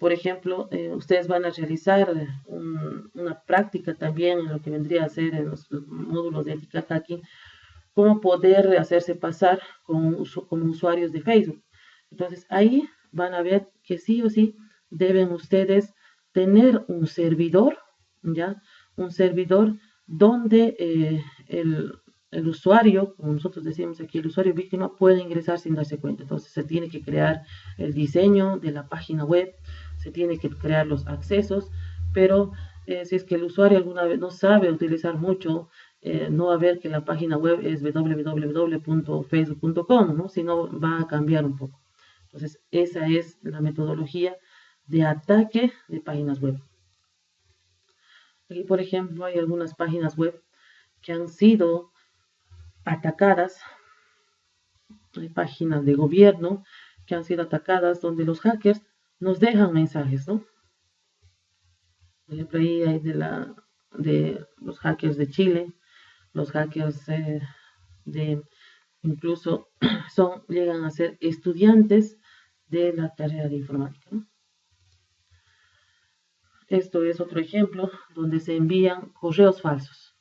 Por ejemplo, ustedes van a realizar una práctica también en lo que vendría a ser en los módulos de ética hacking, cómo poder hacerse pasar como usuarios de Facebook. Entonces ahí van a ver que sí o sí deben ustedes tener un servidor, ¿ya? Un servidor donde el usuario, como nosotros decimos aquí, el usuario víctima puede ingresar sin darse cuenta. Entonces se tiene que crear el diseño de la página web, se tiene que crear los accesos, pero si es que el usuario alguna vez no sabe utilizar mucho, no va a ver que la página web es www.facebook.com, ¿no?, sino va a cambiar un poco. Entonces esa es la metodología de ataque de páginas web. Aquí, por ejemplo, hay algunas páginas web que han sido atacadas. Hay páginas de gobierno que han sido atacadas donde los hackers nos dejan mensajes, ¿no? Por ejemplo, ahí hay de los hackers de Chile, los hackers incluso llegan a ser estudiantes de la carrera de informática, ¿no? Esto es otro ejemplo donde se envían correos falsos.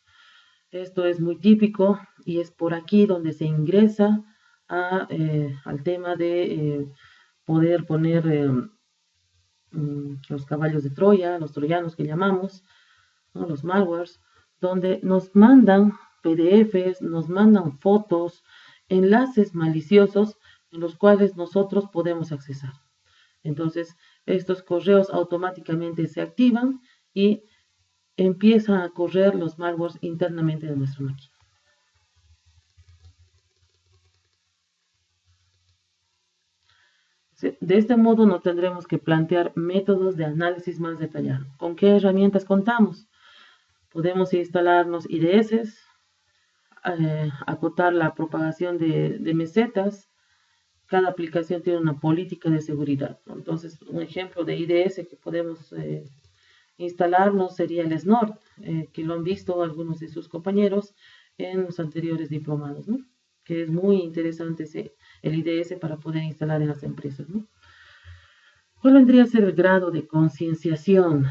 Esto es muy típico y es por aquí donde se ingresa al tema de poder poner los caballos de Troya, los troyanos que llamamos, ¿no?, los malwares, donde nos mandan PDFs, nos mandan fotos, enlaces maliciosos en los cuales nosotros podemos accesar. Entonces, estos correos automáticamente se activan y empiezan a correr los malwares internamente de nuestra máquina. De este modo no tendremos que plantear métodos de análisis más detallados. ¿Con qué herramientas contamos? Podemos instalarnos IDS, acotar la propagación de mesetas. Cada aplicación tiene una política de seguridad, ¿no? Entonces, un ejemplo de IDS que podemos instalarnos sería el Snort, que lo han visto algunos de sus compañeros en los anteriores diplomados, ¿no? Que es muy interesante el IDS para poder instalar en las empresas, ¿no? ¿Cuál vendría a ser el grado de concienciación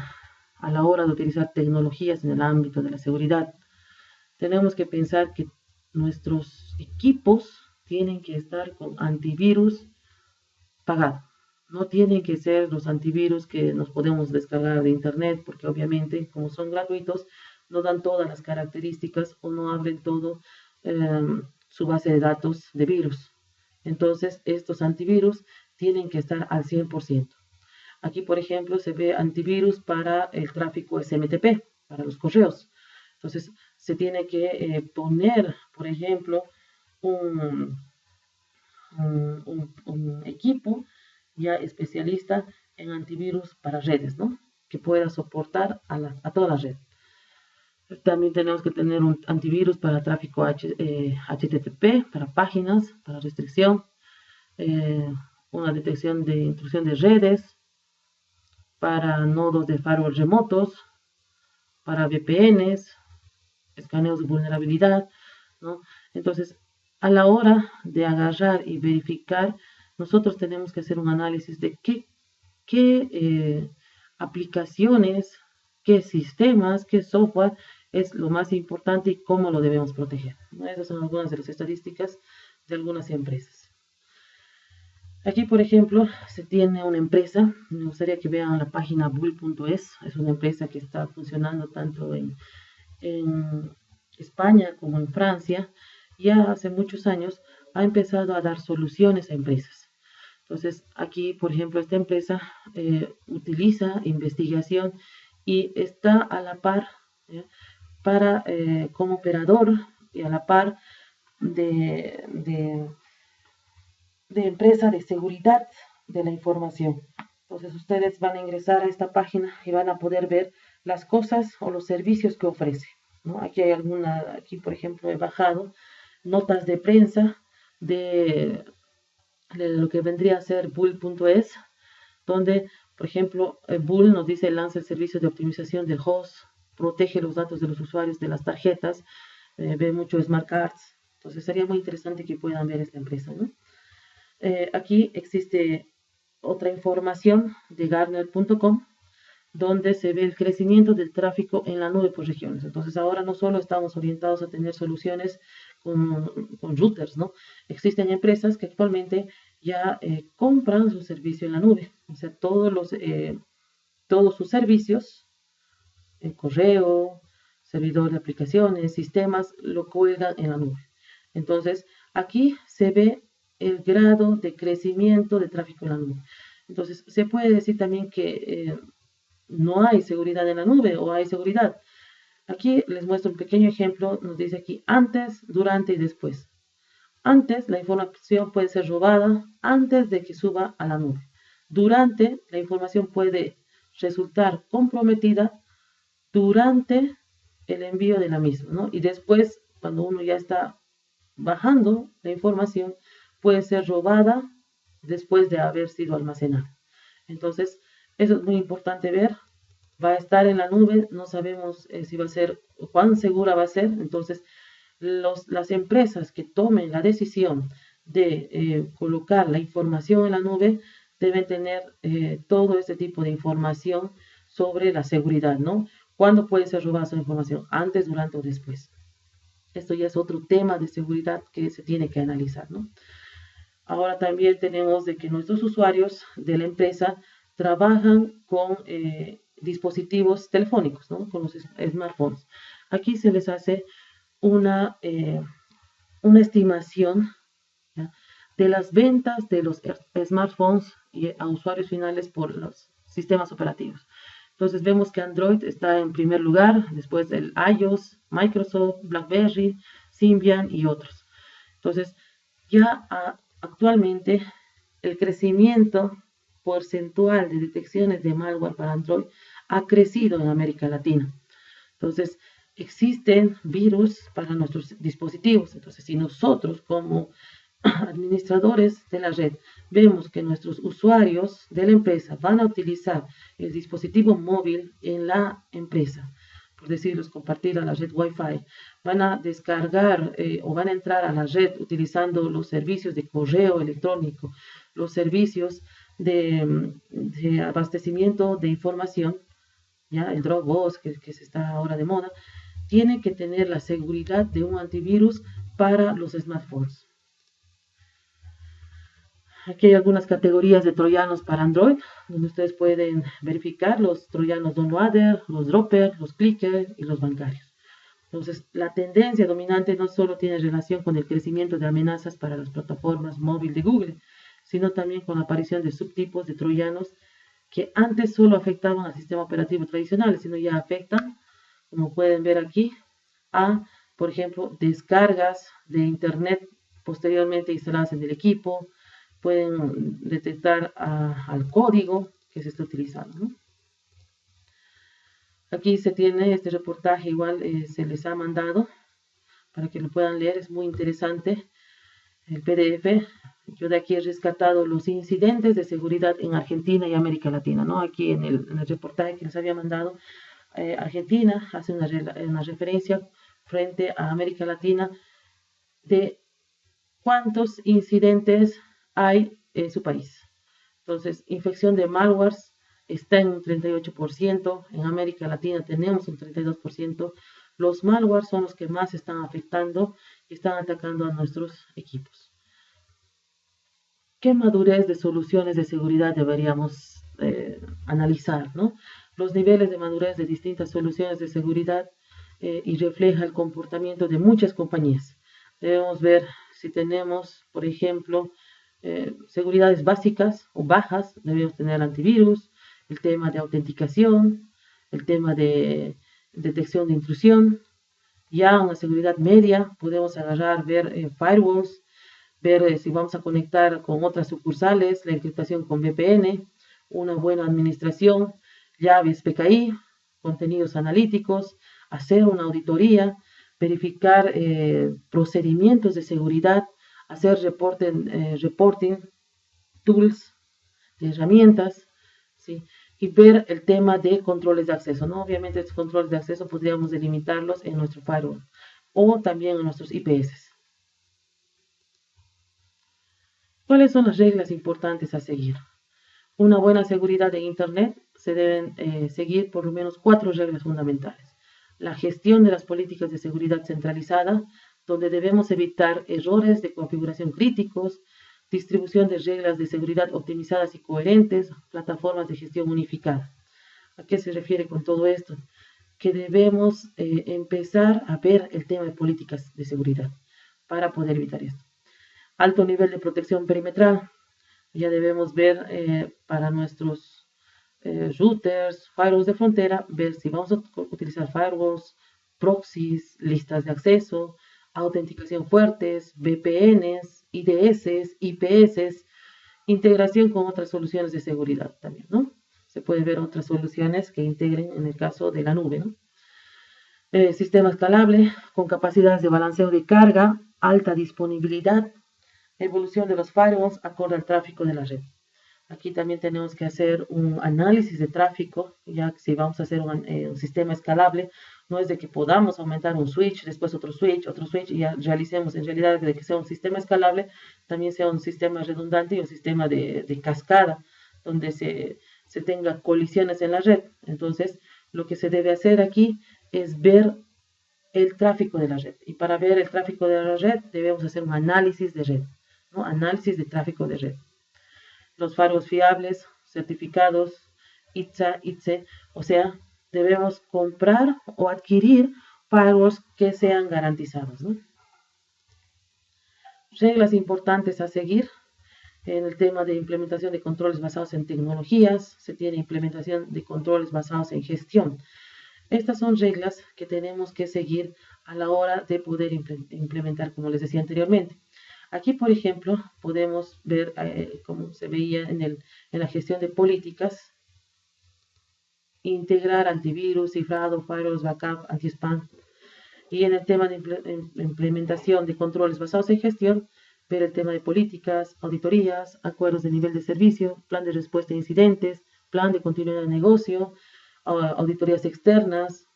a la hora de utilizar tecnologías en el ámbito de la seguridad? Tenemos que pensar que nuestros equipos tienen que estar con antivirus pagado. No tienen que ser los antivirus que nos podemos descargar de internet, porque obviamente, como son gratuitos, no dan todas las características o no abren todo su base de datos de virus. Entonces, estos antivirus tienen que estar al 100%. Aquí, por ejemplo, se ve antivirus para el tráfico SMTP, para los correos. Entonces, se tiene que poner, por ejemplo, un equipo ya especialista en antivirus para redes, ¿no? Que pueda soportar a toda la red. También tenemos que tener un antivirus para tráfico HTTP, para páginas, para restricción, una detección de intrusión de redes, para nodos de firewall remotos, para VPNs, escaneos de vulnerabilidad, ¿no? Entonces, a la hora de agarrar y verificar, nosotros tenemos que hacer un análisis de qué aplicaciones, qué sistemas, qué software es lo más importante y cómo lo debemos proteger, ¿no? Esas son algunas de las estadísticas de algunas empresas. Aquí, por ejemplo, se tiene una empresa, me gustaría que vean la página bull.es, es una empresa que está funcionando tanto en España como en Francia. Ya hace muchos años ha empezado a dar soluciones a empresas. Entonces, aquí, por ejemplo, esta empresa utiliza investigación y está a la par para como operador y a la par de empresa de seguridad de la información. Entonces ustedes van a ingresar a esta página y van a poder ver las cosas o los servicios que ofrece, ¿no? Aquí hay aquí por ejemplo he bajado notas de prensa de lo que vendría a ser bull.es, donde por ejemplo Bull nos dice lanza el servicio de optimización del host, protege los datos de los usuarios de las tarjetas, ve mucho smart cards. Entonces sería muy interesante que puedan ver esta empresa, ¿no? Aquí existe otra información de Gartner.com donde se ve el crecimiento del tráfico en la nube por regiones. Entonces ahora no solo estamos orientados a tener soluciones con routers, ¿no? Existen empresas que actualmente ya compran su servicio en la nube. O sea, todos sus servicios, el correo, servidor de aplicaciones, sistemas, lo cuelgan en la nube. Entonces aquí se ve el grado de crecimiento de tráfico en la nube. Entonces, se puede decir también que no hay seguridad en la nube o hay seguridad. Aquí les muestro un pequeño ejemplo. Nos dice aquí antes, durante y después. Antes, la información puede ser robada antes de que suba a la nube. Durante, la información puede resultar comprometida durante el envío de la misma, ¿no? Y después, cuando uno ya está bajando la información, puede ser robada después de haber sido almacenada. Entonces, eso es muy importante ver. Va a estar en la nube, no sabemos si va a ser, cuán segura va a ser. Entonces, las empresas que tomen la decisión de colocar la información en la nube deben tener todo este tipo de información sobre la seguridad, ¿no? ¿Cuándo puede ser robada esa información? ¿Antes, durante o después? Esto ya es otro tema de seguridad que se tiene que analizar, ¿no? Ahora también tenemos de que nuestros usuarios de la empresa trabajan con dispositivos telefónicos, ¿no? Con los smartphones. Aquí se les hace una estimación, ¿ya?, de las ventas de los smartphones y a usuarios finales por los sistemas operativos. Entonces vemos que Android está en primer lugar, después el iOS, Microsoft, BlackBerry, Symbian y otros. Entonces ya actualmente el crecimiento porcentual de detecciones de malware para Android ha crecido en América Latina. Entonces existen virus para nuestros dispositivos. Entonces, si nosotros como administradores de la red vemos que nuestros usuarios de la empresa van a utilizar el dispositivo móvil en la empresa, por decirlos, compartir a la red Wi-Fi, van a descargar o van a entrar a la red utilizando los servicios de correo electrónico, los servicios de abastecimiento de información, ya el Dropbox que se está ahora de moda, tiene que tener la seguridad de un antivirus para los smartphones. Aquí hay algunas categorías de troyanos para Android, donde ustedes pueden verificar los troyanos downloader, los dropper, los clicker y los bancarios. Entonces, la tendencia dominante no solo tiene relación con el crecimiento de amenazas para las plataformas móviles de Google, sino también con la aparición de subtipos de troyanos que antes solo afectaban al sistema operativo tradicional, sino ya afectan, como pueden ver aquí, a, por ejemplo, descargas de Internet posteriormente instaladas en el equipo, pueden detectar al código que se está utilizando, ¿no? Aquí se tiene este reportaje, igual se les ha mandado para que lo puedan leer, es muy interesante el PDF. Yo de aquí he rescatado los incidentes de seguridad en Argentina y América Latina, ¿no? Aquí en el reportaje que les había mandado, Argentina hace una referencia frente a América Latina de cuántos incidentes hay en su país. Entonces, infección de malwares está en un 38%, en América Latina tenemos un 32%. Los malwares son los que más están afectando y están atacando a nuestros equipos. ¿Qué madurez de soluciones de seguridad deberíamos analizar, ¿no? Los niveles de madurez de distintas soluciones de seguridad y refleja el comportamiento de muchas compañías. Debemos ver si tenemos, por ejemplo, seguridades básicas o bajas, debemos tener antivirus, el tema de autenticación, el tema de detección de intrusión. Ya una seguridad media, podemos agarrar, ver firewalls, ver si vamos a conectar con otras sucursales, la encriptación con VPN, una buena administración, llaves PKI, contenidos analíticos, hacer una auditoría, verificar procedimientos de seguridad, hacer reporting tools, de herramientas, ¿sí? Y ver el tema de controles de acceso, ¿no? Obviamente estos controles de acceso podríamos delimitarlos en nuestro firewall o también en nuestros IPS. ¿Cuáles son las reglas importantes a seguir? Una buena seguridad en Internet se deben seguir por lo menos 4 reglas fundamentales. La gestión de las políticas de seguridad centralizada, donde debemos evitar errores de configuración críticos, distribución de reglas de seguridad optimizadas y coherentes, plataformas de gestión unificada. ¿A qué se refiere con todo esto? Que debemos empezar a ver el tema de políticas de seguridad para poder evitar esto. Alto nivel de protección perimetral. Ya debemos ver para nuestros routers, firewalls de frontera, ver si vamos a utilizar firewalls, proxies, listas de acceso, autenticación fuertes, VPNs, IDS, IPS, integración con otras soluciones de seguridad también, ¿no? Se puede ver otras soluciones que integren en el caso de la nube, ¿no? Sistema escalable con capacidades de balanceo de carga, alta disponibilidad, evolución de los firewalls acorde al tráfico de la red. Aquí también tenemos que hacer un análisis de tráfico, ya que si vamos a hacer un sistema escalable, no es de que podamos aumentar un switch, después otro switch, y ya realicemos, en realidad de que sea un sistema escalable, también sea un sistema redundante y un sistema de cascada, donde se tenga colisiones en la red. Entonces, lo que se debe hacer aquí es ver el tráfico de la red. Y para ver el tráfico de la red, debemos hacer un análisis de red, ¿no? Análisis de tráfico de red. Los firewalls fiables, certificados, ITSA, ITSE, o sea, debemos comprar o adquirir firewalls que sean garantizados, ¿no? Reglas importantes a seguir en el tema de implementación de controles basados en tecnologías, se tiene implementación de controles basados en gestión. Estas son reglas que tenemos que seguir a la hora de poder implementar, como les decía anteriormente. Aquí, por ejemplo, podemos ver, como se veía en la gestión de políticas, integrar antivirus, cifrado, firewalls, backup, anti-spam. Y en el tema de implementación de controles basados en gestión, ver el tema de políticas, auditorías, acuerdos de nivel de servicio, plan de respuesta a incidentes, plan de continuidad de negocio, auditorías externas,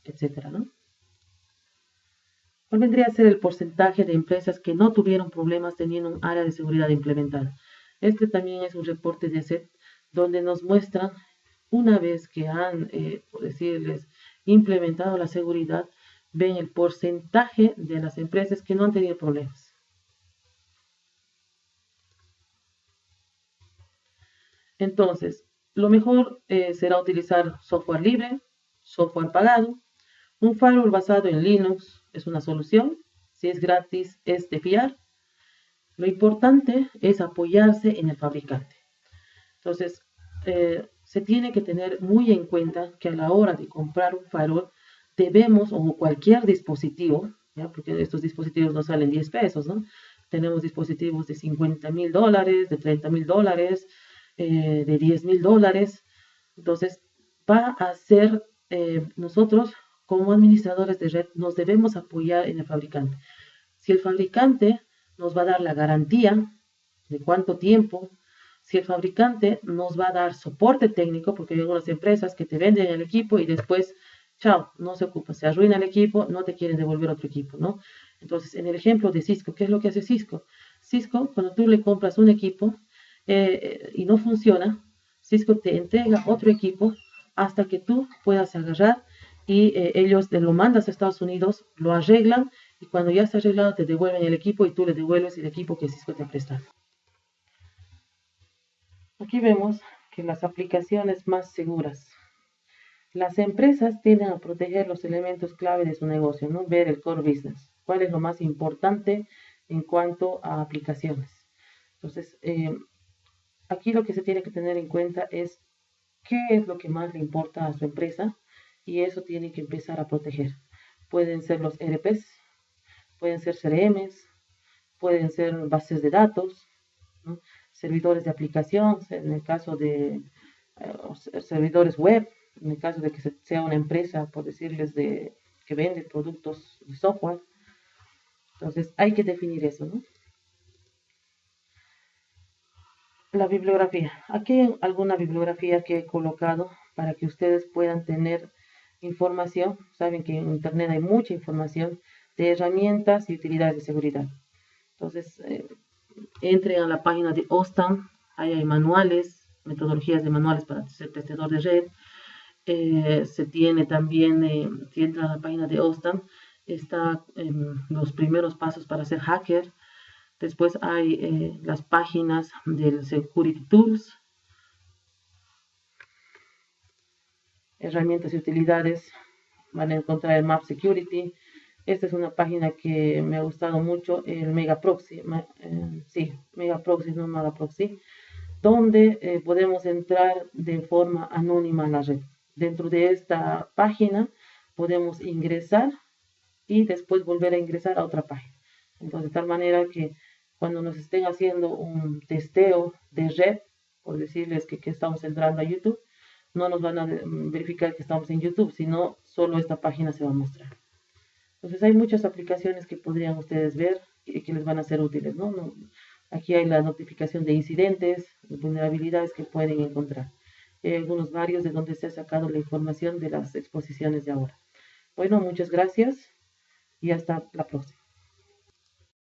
etcétera, ¿no? ¿Cuál vendría a ser el porcentaje de empresas que no tuvieron problemas teniendo un área de seguridad implementada? Este también es un reporte de SET donde nos muestran una vez que han, por decirles, implementado la seguridad, ven el porcentaje de las empresas que no han tenido problemas. Entonces, lo mejor será utilizar software libre, software pagado. Un firewall basado en Linux es una solución. Si es gratis, es de fiar. Lo importante es apoyarse en el fabricante. Entonces, se tiene que tener muy en cuenta que a la hora de comprar un firewall debemos, o cualquier dispositivo, ¿ya? Porque estos dispositivos no salen 10 pesos, ¿no? Tenemos dispositivos de $50,000, de $30,000, de $10,000. Entonces, va a ser nosotros como administradores de red nos debemos apoyar en el fabricante. Si el fabricante nos va a dar la garantía de cuánto tiempo, si el fabricante nos va a dar soporte técnico, porque hay algunas empresas que te venden el equipo y después, chao, no se ocupa, se arruina el equipo, no te quieren devolver otro equipo, ¿no? Entonces, en el ejemplo de Cisco, ¿qué es lo que hace Cisco? Cisco, cuando tú le compras un equipo y no funciona, Cisco te entrega otro equipo hasta que tú puedas agarrar y ellos te lo mandas a Estados Unidos, lo arreglan y cuando ya está arreglado te devuelven el equipo y tú le devuelves el equipo que Cisco te ha prestado. Aquí vemos que las aplicaciones más seguras. Las empresas tienden a proteger los elementos clave de su negocio, ¿no? Ver el core business. ¿Cuál es lo más importante en cuanto a aplicaciones? Entonces, aquí lo que se tiene que tener en cuenta es qué es lo que más le importa a su empresa y eso tiene que empezar a proteger. Pueden ser los ERPs, pueden ser CRMs, pueden ser bases de datos, ¿no? Servidores de aplicación, en el caso de servidores web, en el caso de que sea una empresa, por decirles, que vende productos de software. Entonces hay que definir eso, ¿no? La bibliografía. Aquí hay alguna bibliografía que he colocado para que ustedes puedan tener información. Saben que en Internet hay mucha información de herramientas y utilidades de seguridad. Entonces, entren a la página de OSTAN, ahí hay manuales, metodologías de manuales para ser testador de red. Se tiene también, si entran a la página de OSTAN, está los primeros pasos para ser hacker. Después hay las páginas del Security Tools, herramientas y utilidades. Van a encontrar el Map Security. Esta es una página que me ha gustado mucho, el Megaproxy, sí, Megaproxy, no Megaproxy, donde podemos entrar de forma anónima a la red. Dentro de esta página podemos ingresar y después volver a ingresar a otra página. Entonces, de tal manera que cuando nos estén haciendo un testeo de red, por decirles que estamos entrando a YouTube, no nos van a verificar que estamos en YouTube, sino solo esta página se va a mostrar. Entonces hay muchas aplicaciones que podrían ustedes ver y que les van a ser útiles, ¿no? Aquí hay la notificación de incidentes, de vulnerabilidades que pueden encontrar. Hay algunos varios de donde se ha sacado la información de las exposiciones de ahora. Bueno, muchas gracias y hasta la próxima.